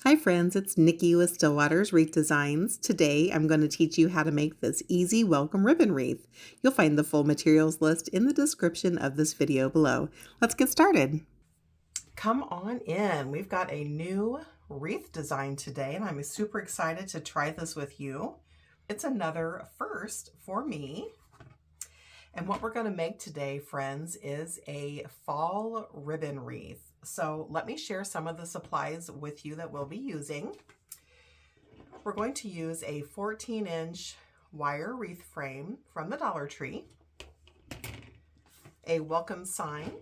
Hi friends, it's Nikki with Stillwater's Wreath Designs. Today I'm going to teach you how to make this easy welcome ribbon wreath. You'll find the full materials list in the description of this video below. Let's get started. Come on in. We've got a new wreath design today and I'm super excited to try this with you. It's another first for me. And what we're going to make today, friends, is a fall ribbon wreath. So let me share some of the supplies with you that we'll be using. We're going to use a 14-inch wire wreath frame from the Dollar Tree, a welcome sign.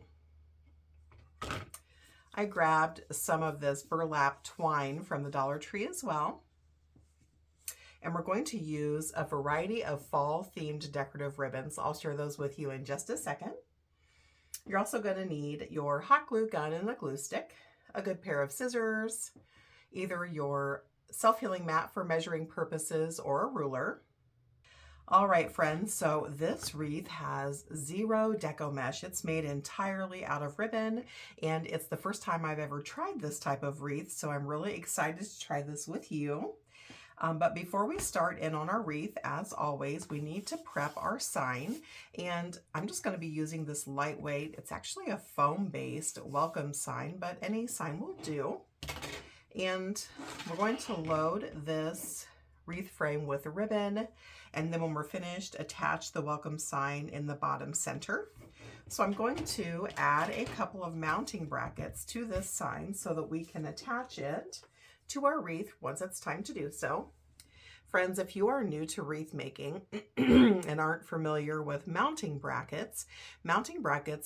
I grabbed some of this burlap twine from the Dollar Tree as well. And we're going to use a variety of fall-themed decorative ribbons. I'll share those with you in just a second. You're also going to need your hot glue gun and a glue stick, a good pair of scissors, either your self-healing mat for measuring purposes or a ruler. All right, friends, so this wreath has zero deco mesh. It's made entirely out of ribbon, and it's the first time I've ever tried this type of wreath, so I'm really excited to try this with you. But before we start in on our wreath, as always, we need to prep our sign. And I'm just going to be using this lightweight, it's actually a foam-based welcome sign, but any sign will do. And we're going to load this wreath frame with a ribbon. And then when we're finished, attach the welcome sign in the bottom center. So I'm going to add a couple of mounting brackets to this sign so that we can attach it to our wreath once it's time to do so. Friends, if you are new to wreath making and aren't familiar with mounting brackets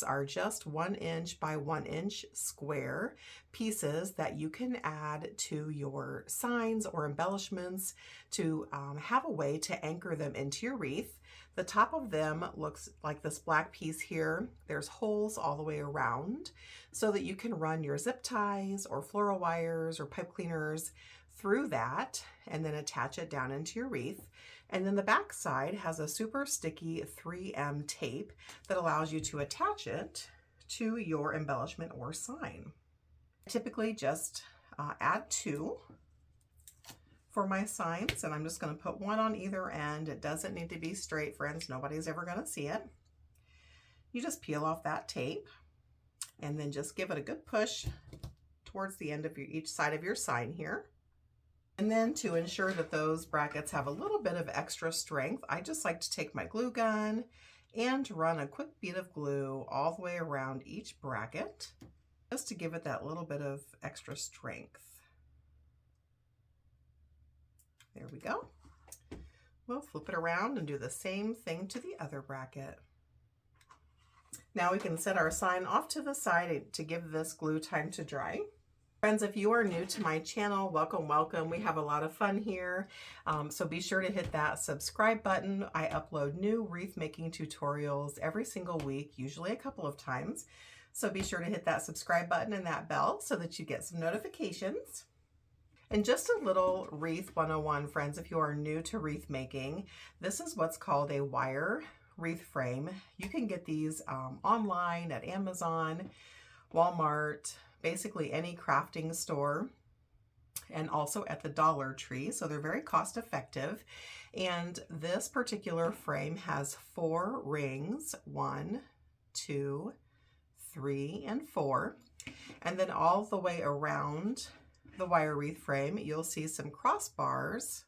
are just 1 inch by 1 inch square pieces that you can add to your signs or embellishments to have a way to anchor them into your wreath. The top of them looks like this black piece here. There's holes all the way around so that you can run your zip ties or floral wires or pipe cleaners through that and then attach it down into your wreath. And then the back side has a super sticky 3M tape that allows you to attach it to your embellishment or sign. I typically just add 2 for my signs, and I'm just going to put 1 on either end. It doesn't need to be straight, friends. Nobody's ever going to see it. You just peel off that tape and then just give it a good push towards the end of each side of your sign here. And then to ensure that those brackets have a little bit of extra strength, I just like to take my glue gun and run a quick bead of glue all the way around each bracket, just to give it that little bit of extra strength. There we go. We'll flip it around and do the same thing to the other bracket. Now we can set our sign off to the side to give this glue time to dry. Friends, if you are new to my channel, welcome, welcome. We have a lot of fun here. So be sure to hit that subscribe button. I upload new wreath making tutorials every single week, usually a couple of times. So be sure to hit that subscribe button and that bell so that you get some notifications. And just a little wreath 101, friends, if you are new to wreath making, this is what's called a wire wreath frame. You can get these online at Amazon, Walmart, basically any crafting store, and also at the Dollar Tree. So they're very cost effective. And this particular frame has 4 rings, 1, 2, 3, and 4. And then all the way around the wire wreath frame, you'll see some crossbars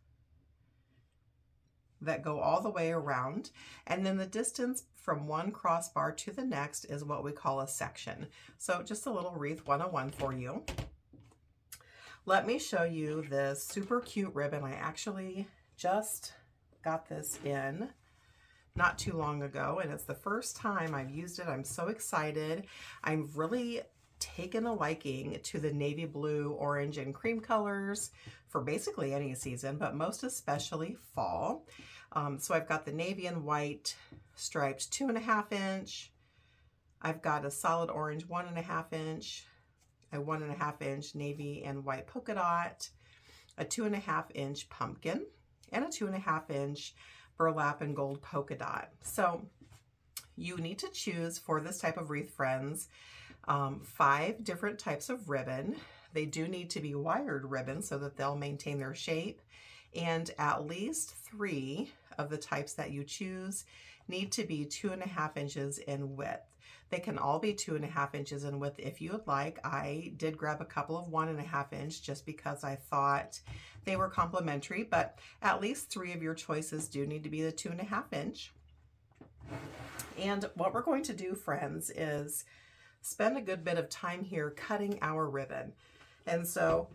that go all the way around. And then the distance from one crossbar to the next is what we call a section. So just a little wreath 101 for you. Let me show you this super cute ribbon. I actually just got this in not too long ago, and it's the first time I've used it. I'm so excited. I'm really taken a liking to the navy blue, orange, and cream colors for basically any season, but most especially fall. So I've got the navy and white striped 2.5 inch. I've got a solid orange 1.5 inch, a 1.5 inch navy and white polka dot, a 2.5 inch pumpkin, and a 2.5 inch burlap and gold polka dot. So you need to choose for this type of wreath, friends, 5 different types of ribbon. They do need to be wired ribbons so that they'll maintain their shape, and at least 3 of the types that you choose need to be 2.5 inches in width. They can all be 2.5 inches in width if you would like. I did grab a couple of 1.5 inch just because I thought they were complementary, but at least 3 of your choices do need to be the 2.5 inch. And what we're going to do, friends, is spend a good bit of time here cutting our ribbon. And so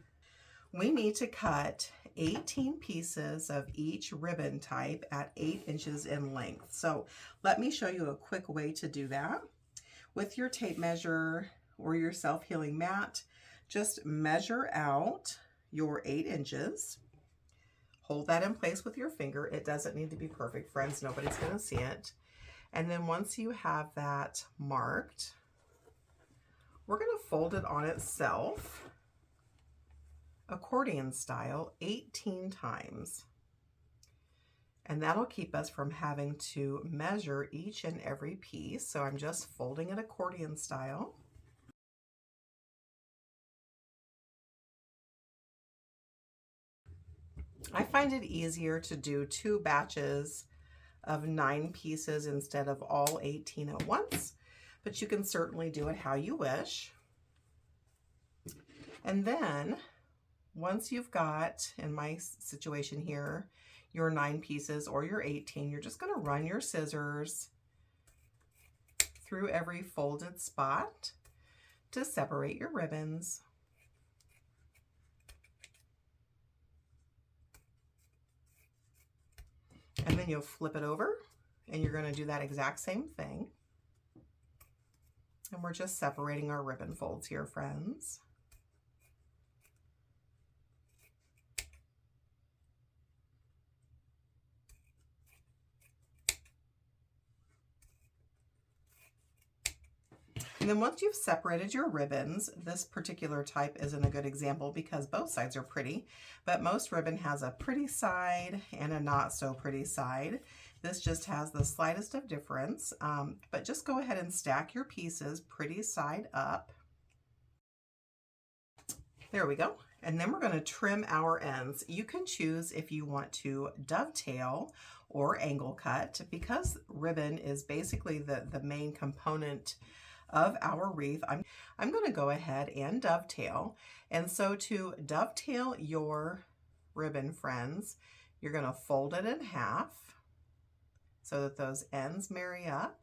we need to cut 18 pieces of each ribbon type at 8 inches in length. So let me show you a quick way to do that. With your tape measure or your self-healing mat, just measure out your 8 inches. Hold that in place with your finger. It doesn't need to be perfect, friends. Nobody's going to see it. And then once you have that marked, we're going to fold it on itself, accordion style, 18 times. And that'll keep us from having to measure each and every piece. So I'm just folding it accordion style. I find it easier to do 2 batches of 9 pieces instead of all 18 at once, but you can certainly do it how you wish. And then once you've got, in my situation here, your 9 pieces or your 18, you're just going to run your scissors through every folded spot to separate your ribbons. And then you'll flip it over and you're going to do that exact same thing. And we're just separating our ribbon folds here, friends. And then once you've separated your ribbons, this particular type isn't a good example because both sides are pretty, but most ribbon has a pretty side and a not so pretty side. This just has the slightest of difference, but just go ahead and stack your pieces pretty side up. There we go. And then we're going to trim our ends. You can choose if you want to dovetail or angle cut. Because ribbon is basically the main component of our wreath, I'm going to go ahead and dovetail. And so to dovetail your ribbon, friends, you're going to fold it in half so that those ends marry up.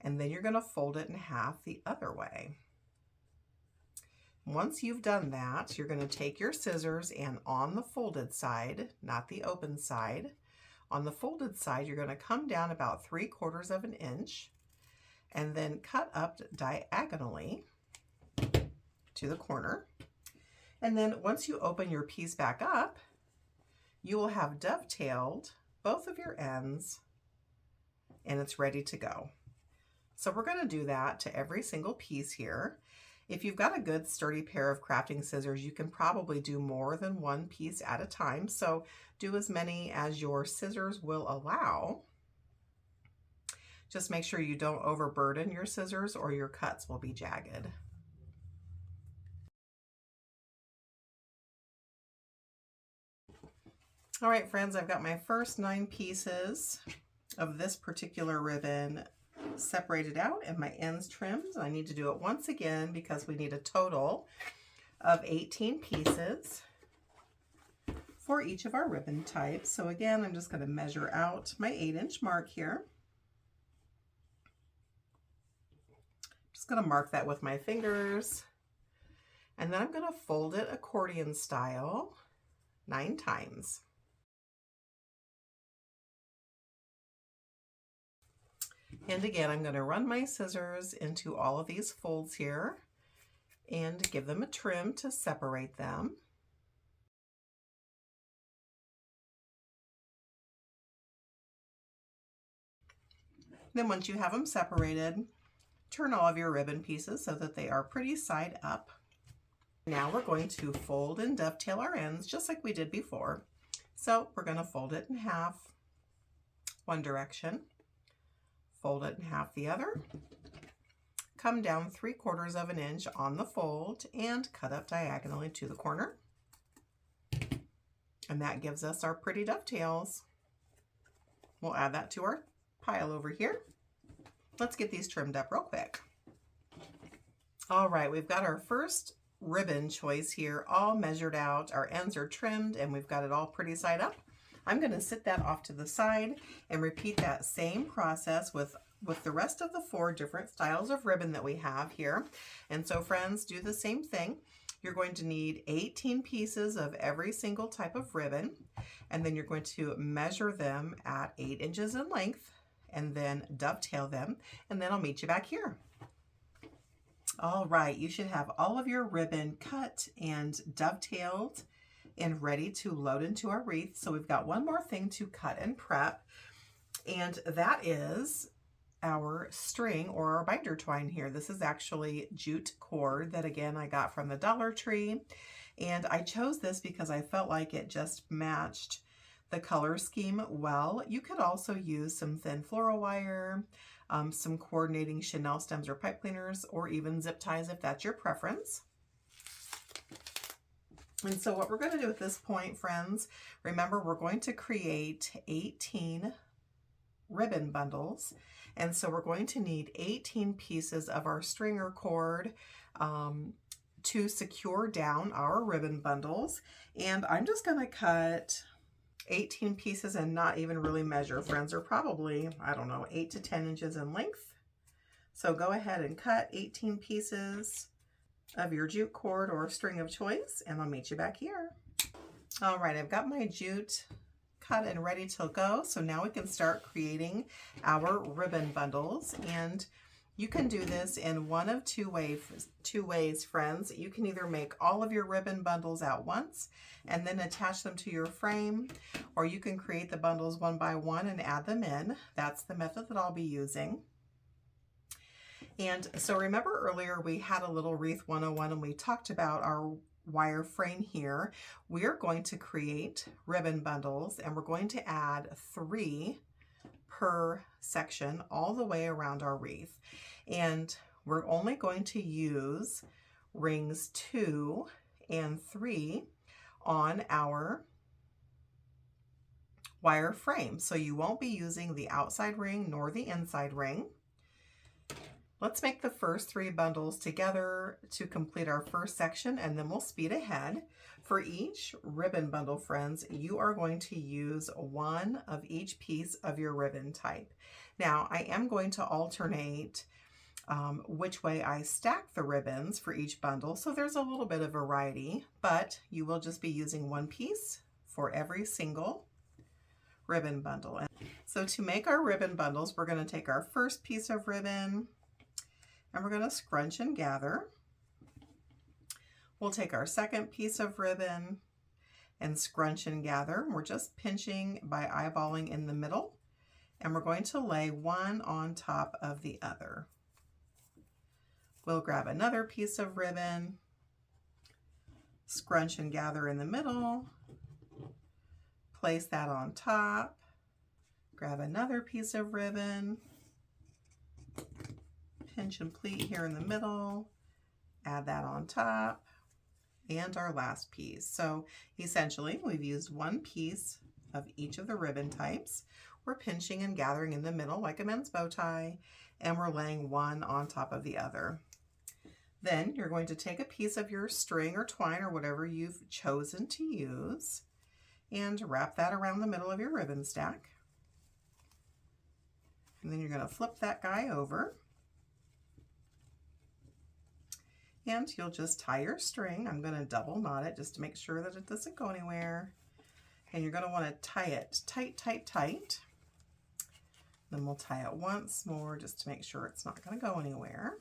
And then you're going to fold it in half the other way. Once you've done that, you're going to take your scissors and on the folded side, not the open side, on the folded side, you're going to come down about 3/4 of an inch and then cut up diagonally to the corner. And then once you open your piece back up, you will have dovetailed both of your ends and it's ready to go. So we're going to do that to every single piece here. If you've got a good sturdy pair of crafting scissors, you can probably do more than 1 piece at a time. So do as many as your scissors will allow. Just make sure you don't overburden your scissors or your cuts will be jagged. All right, friends, I've got my first 9 pieces of this particular ribbon separated out and my ends trimmed. I need to do it once again because we need a total of 18 pieces for each of our ribbon types. So again, I'm just going to measure out my 8-inch mark here. Just going to mark that with my fingers, and then I'm going to fold it accordion style 9 times. And again, I'm going to run my scissors into all of these folds here and give them a trim to separate them. Then once you have them separated, turn all of your ribbon pieces so that they are pretty side up. Now we're going to fold and dovetail our ends just like we did before. So we're going to fold it in half one direction, fold it in half the other, come down 3/4 of an inch on the fold and cut up diagonally to the corner. And that gives us our pretty dovetails. We'll add that to our pile over here. Let's get these trimmed up real quick. All right, we've got our first ribbon choice here all measured out. Our ends are trimmed and we've got it all pretty side up. I'm going to sit that off to the side and repeat that same process with the rest of the 4 different styles of ribbon that we have here. And so friends, do the same thing. You're going to need 18 pieces of every single type of ribbon, and then you're going to measure them at 8 inches in length and then dovetail them, and then I'll meet you back here. All right, you should have all of your ribbon cut and dovetailed and ready to load into our wreath. So we've got one more thing to cut and prep, and that is our string or our binder twine here. This is actually jute cord that again I got from the Dollar Tree, and I chose this because I felt like it just matched the color scheme well. You could also use some thin floral wire, some coordinating chenille stems or pipe cleaners, or even zip ties if that's your preference. And so what we're going to do at this point, friends, remember we're going to create 18 ribbon bundles. And so we're going to need 18 pieces of our stringer cord to secure down our ribbon bundles. And I'm just going to cut 18 pieces and not even really measure, friends. They're probably, I don't know, 8 to 10 inches in length. So go ahead and cut 18 pieces of your jute cord or string of choice, and I'll meet you back here. All right, I've got my jute cut and ready to go. So now we can start creating our ribbon bundles, and you can do this in one of two ways, friends. You can either make all of your ribbon bundles at once and then attach them to your frame, or you can create the bundles one by one and add them in. That's the method that I'll be using. And so remember earlier we had a little Wreath 101 and we talked about our wire frame here. We're going to create ribbon bundles and we're going to add 3 per section all the way around our wreath. And we're only going to use rings 2 and 3 on our wire frame. So you won't be using the outside ring nor the inside ring. Let's make the first 3 bundles together to complete our first section, and then we'll speed ahead. For each ribbon bundle, friends, you are going to use 1 of each piece of your ribbon type. Now, I am going to alternate which way I stack the ribbons for each bundle, so there's a little bit of variety, but you will just be using 1 piece for every single ribbon bundle. So to make our ribbon bundles, we're going to take our first piece of ribbon, and we're going to scrunch and gather. We'll take our second piece of ribbon and scrunch and gather. We're just pinching by eyeballing in the middle, and we're going to lay one on top of the other. We'll grab another piece of ribbon, scrunch and gather in the middle, place that on top, grab another piece of ribbon, pinch and pleat here in the middle, add that on top, and our last piece. So essentially we've used 1 piece of each of the ribbon types. We're pinching and gathering in the middle like a men's bow tie, and we're laying one on top of the other. Then you're going to take a piece of your string or twine or whatever you've chosen to use and wrap that around the middle of your ribbon stack. And then you're going to flip that guy over. And you'll just tie your string. I'm going to double knot it just to make sure that it doesn't go anywhere. And you're going to want to tie it tight, tight, tight. Then we'll tie it once more just to make sure it's not going to go anywhere.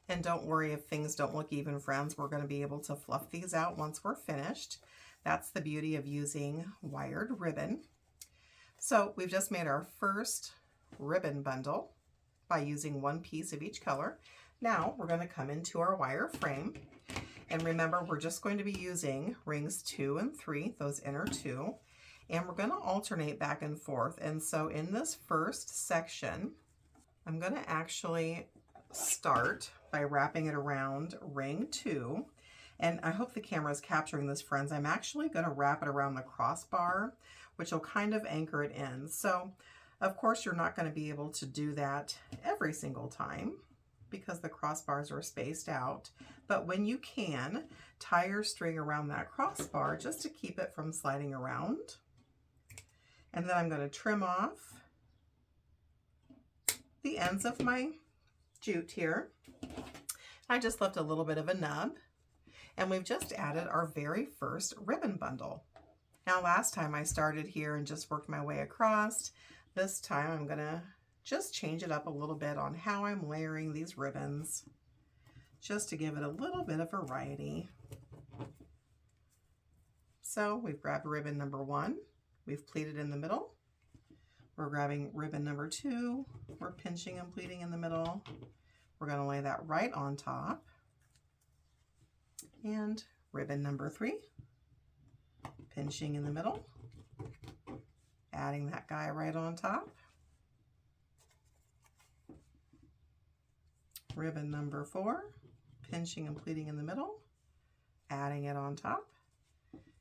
And don't worry if things don't look even, friends. We're going to be able to fluff these out once we're finished. That's the beauty of using wired ribbon. So we've just made our first ribbon bundle by using 1 piece of each color. Now we're going to come into our wire frame, and remember we're just going to be using rings 2 and 3, those inner 2, and we're going to alternate back and forth. And so in this first section, I'm going to actually start by wrapping it around ring 2. And I hope the camera is capturing this, friends. I'm actually going to wrap it around the crossbar, which will kind of anchor it in. So, of course, you're not going to be able to do that every single time because the crossbars are spaced out. But when you can, tie your string around that crossbar just to keep it from sliding around. And then I'm going to trim off the ends of my jute here. I just left a little bit of a nub, and we've just added our very first ribbon bundle. Now, last time I started here and just worked my way across. This time I'm going to just change it up a little bit on how I'm layering these ribbons, just to give it a little bit of variety. So we've grabbed ribbon number 1, we've pleated in the middle. We're grabbing ribbon number 2, we're pinching and pleating in the middle. We're going to lay that right on top. And ribbon number 3, pinching in the middle, adding that guy right on top. Ribbon number 4, pinching and pleating in the middle, adding it on top.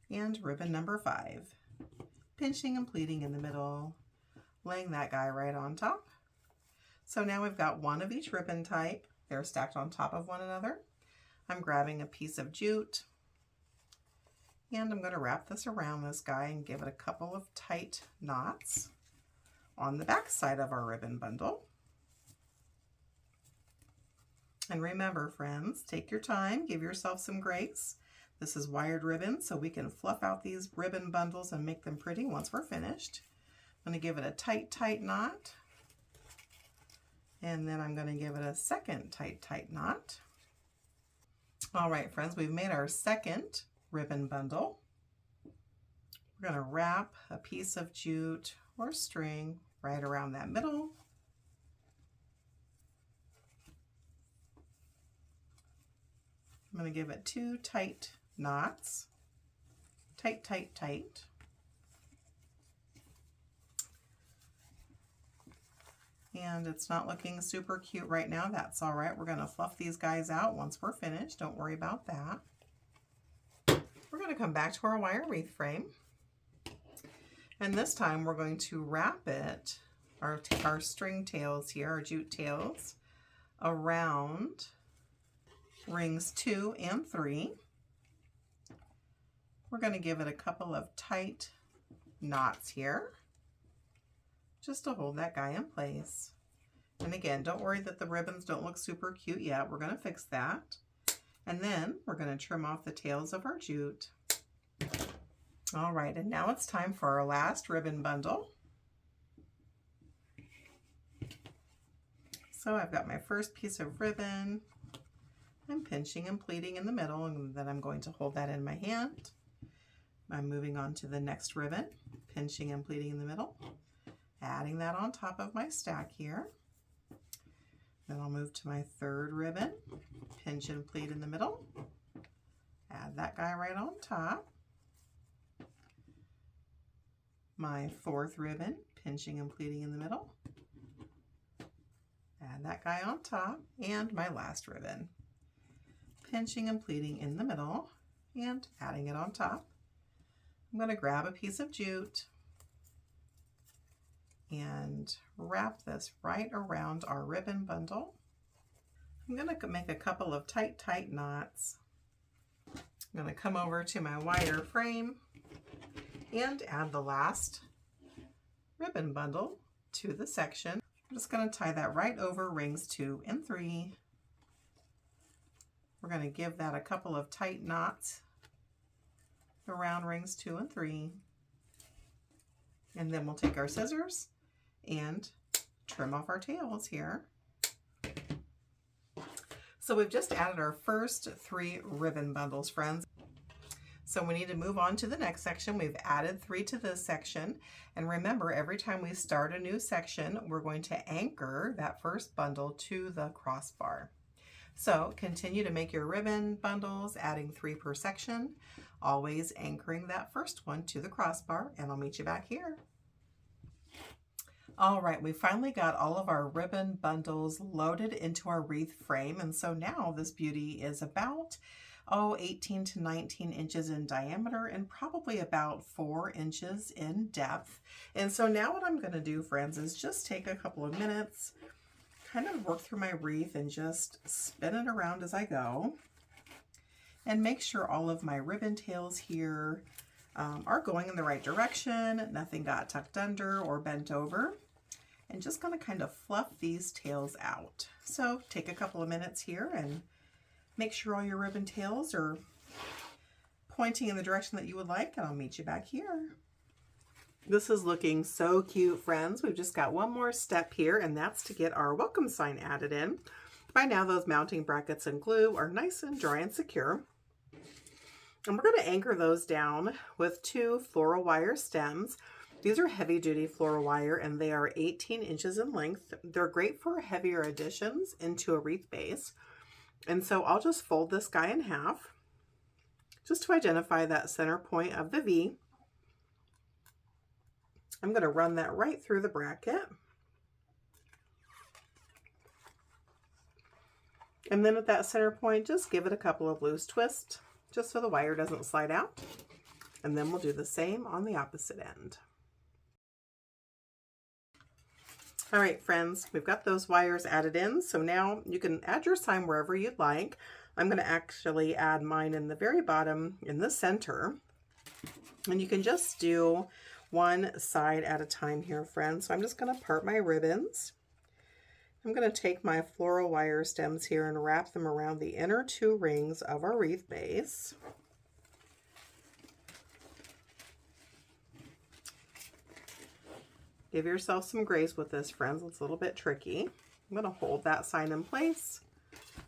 And ribbon number 5, pinching and pleating in the middle, laying that guy right on top. So now we've got one of each ribbon type. They're stacked on top of one another. I'm grabbing a piece of jute, and I'm going to wrap this around this guy and give it a couple of tight knots on the back side of our ribbon bundle. And remember, friends, take your time, give yourself some grace. This is wired ribbon, so we can fluff out these ribbon bundles and make them pretty once we're finished. I'm going to give it a tight knot, and then I'm going to give it a second tight knot. All right, friends, we've made our second ribbon bundle. We're going to wrap a piece of jute or string right around that middle. I'm going to give it 2 tight knots, tight. And it's not looking super cute right now. That's all right. We're going to fluff these guys out once we're finished. Don't worry about that. We're going to come back to our wire wreath frame. And this time we're going to wrap it, our string tails here, our jute tails, around rings 2 and 3. We're going to give it a couple of tight knots here, just to hold that guy in place. And again, don't worry that the ribbons don't look super cute yet. We're going to fix that. And then we're going to trim off the tails of our jute. All right, and now it's time for our last ribbon bundle. So I've got my first piece of ribbon. I'm pinching and pleating in the middle, and then I'm going to hold that in my hand. I'm moving on to the next ribbon, pinching and pleating in the middle, adding that on top of my stack here. Then I'll move to my third ribbon, pinch and pleat in the middle, add that guy right on top. My fourth ribbon, pinching and pleating in the middle, add that guy on top, and my last ribbon, pinching and pleating in the middle and adding it on top. I'm going to grab a piece of jute and wrap this right around our ribbon bundle. I'm going to make a couple of tight knots. I'm going to come over to my wire frame and add the last ribbon bundle to the section. I'm just going to tie that right over rings 2 and 3. We're going to give that a couple of tight knots around rings 2 and 3. And then we'll take our scissors and trim off our tails here. So we've just added our first 3 ribbon bundles, friends. So we need to move on to the next section. We've added 3 to this section. And remember, every time we start a new section, we're going to anchor that first bundle to the crossbar. So continue to make your ribbon bundles, adding 3 per section, always anchoring that first one to the crossbar, and I'll meet you back here. All right, we finally got all of our ribbon bundles loaded into our wreath frame. And so now this beauty is about, 18 to 19 inches in diameter and probably about 4 inches in depth. And so now what I'm gonna do, friends, is just take a couple of minutes, kind of work through my wreath and just spin it around as I go. And make sure all of my ribbon tails here are going in the right direction. Nothing got tucked under or bent over. And just gonna kind of fluff these tails out. So take a couple of minutes here and make sure all your ribbon tails are pointing in the direction that you would like, and I'll meet you back here. This is looking so cute, friends. We've just got one more step here, and that's to get our welcome sign added in. By now, those mounting brackets and glue are nice and dry and secure. And we're gonna anchor those down with 2 floral wire stems. These are heavy duty floral wire and they are 18 inches in length. They're great for heavier additions into a wreath base. And so I'll just fold this guy in half just to identify that center point of the V. I'm going to run that right through the bracket. And then at that center point, just give it a couple of loose twists just so the wire doesn't slide out. And then we'll do the same on the opposite end. All right, friends, we've got those wires added in. So now you can add your sign wherever you'd like. I'm going to actually add mine in the very bottom in the center. And you can just do one side at a time here, friends. So I'm just going to part my ribbons. I'm going to take my floral wire stems here and wrap them around the inner 2 rings of our wreath base. Give yourself some grace with this, friends. It's a little bit tricky. I'm going to hold that sign in place,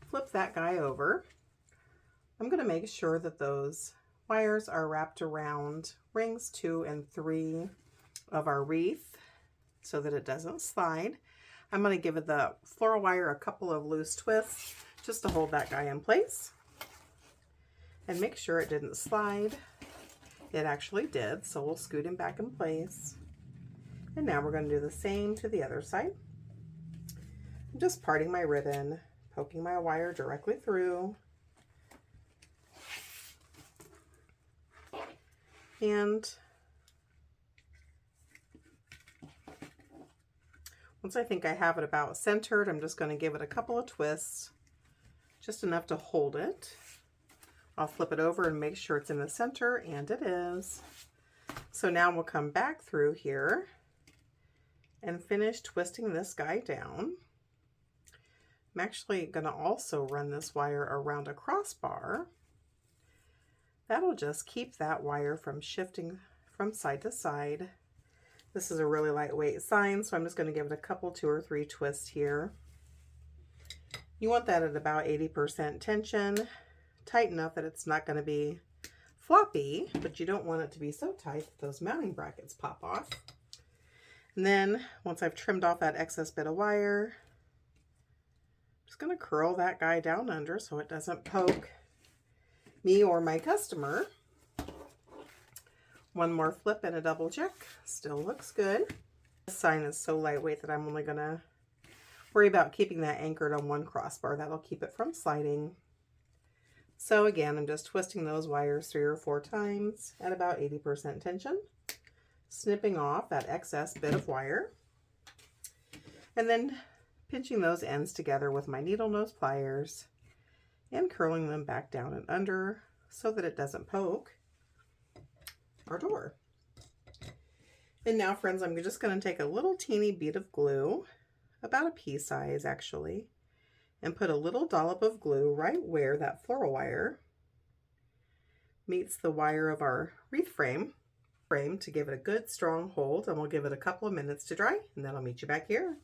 flip that guy over. I'm going to make sure that those wires are wrapped around rings 2 and 3 of our wreath so that it doesn't slide. I'm going to give the floral wire a couple of loose twists just to hold that guy in place and make sure it didn't slide. It actually did, so we'll scoot him back in place. And now we're going to do the same to the other side. I'm just parting my ribbon, poking my wire directly through. And once I think I have it about centered, I'm just going to give it a couple of twists, just enough to hold it. I'll flip it over and make sure it's in the center, and it is. So now we'll come back through here and finish twisting this guy down. I'm actually going to also run this wire around a crossbar. That'll just keep that wire from shifting from side to side. This is a really lightweight sign, so I'm just going to give it a couple, 2 or 3 twists here. You want that at about 80% tension, tight enough that it's not going to be floppy, but you don't want it to be so tight that those mounting brackets pop off. And then once I've trimmed off that excess bit of wire, I'm just going to curl that guy down under so it doesn't poke me or my customer. One more flip and a double check. Still looks good. This sign is so lightweight that I'm only going to worry about keeping that anchored on one crossbar. That'll keep it from sliding. So again, I'm just twisting those wires 3 or 4 times at about 80% tension, snipping off that excess bit of wire, and then pinching those ends together with my needle nose pliers and curling them back down and under so that it doesn't poke our door. And now, friends, I'm just going to take a little teeny bead of glue, about a pea size actually, and put a little dollop of glue right where that floral wire meets the wire of our wreath frame to give it a good strong hold, and we'll give it a couple of minutes to dry, and then I'll meet you back here.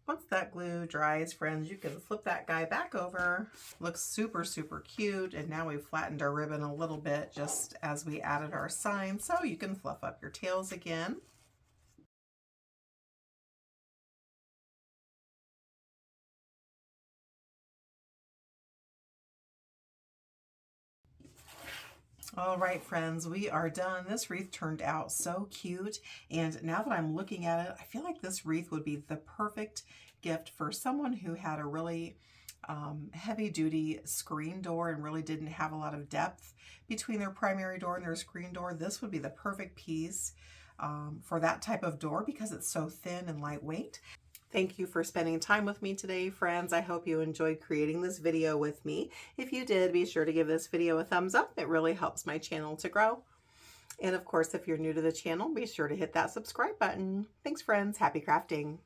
Once that glue dries, friends, you can flip that guy back over. Looks super, super cute. And now we've flattened our ribbon a little bit just as we added our sign, so you can fluff up your tails again. All right, friends, we are done. This wreath turned out so cute. And now that I'm looking at it, I feel like this wreath would be the perfect gift for someone who had a really heavy-duty screen door and really didn't have a lot of depth between their primary door and their screen door. This would be the perfect piece for that type of door because it's so thin and lightweight. Thank you for spending time with me today, friends. I hope you enjoyed creating this video with me. If you did, be sure to give this video a thumbs up. It really helps my channel to grow. And of course, if you're new to the channel, be sure to hit that subscribe button. Thanks, friends. Happy crafting.